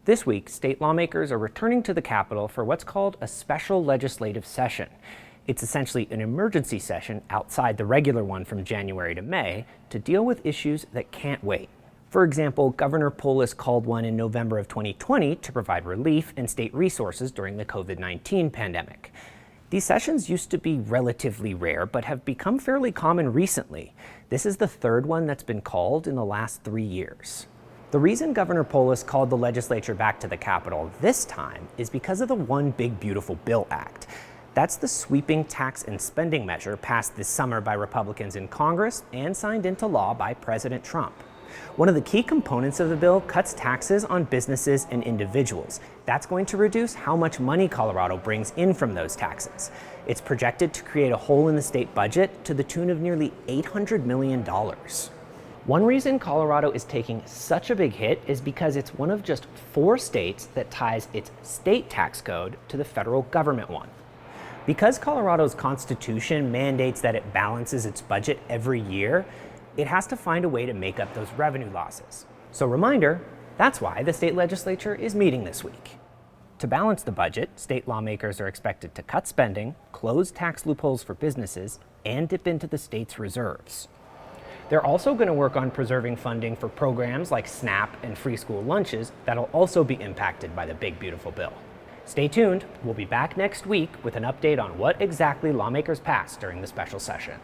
This week, state lawmakers are returning to the Capitol for what's called a special legislative session. It's essentially an emergency session outside the regular one from January to May to deal with issues that can't wait. For example, Governor Polis called one in November of 2020 to provide relief and state resources during the COVID-19 pandemic. These sessions used to be relatively rare, but have become fairly common recently. This is the third one that's been called in the last 3 years. The reason Governor Polis called the legislature back to the Capitol this time is because of the One Big Beautiful Bill Act. That's the sweeping tax and spending measure passed this summer by Republicans in Congress and signed into law by President Trump. One of the key components of the bill cuts taxes on businesses and individuals. That's going to reduce how much money Colorado brings in from those taxes. It's projected to create a hole in the state budget to the tune of nearly $800 million. One reason Colorado is taking such a big hit is because it's one of just 4 states that ties its state tax code to the federal government one. Because Colorado's constitution mandates that it balances its budget every year, it has to find a way to make up those revenue losses. So reminder, that's why the state legislature is meeting this week. To balance the budget, state lawmakers are expected to cut spending, close tax loopholes for businesses, and dip into the state's reserves. They're also going to work on preserving funding for programs like SNAP and free school lunches that'll also be impacted by the Big Beautiful Bill. Stay tuned. We'll be back next week with an update on what exactly lawmakers passed during the special session.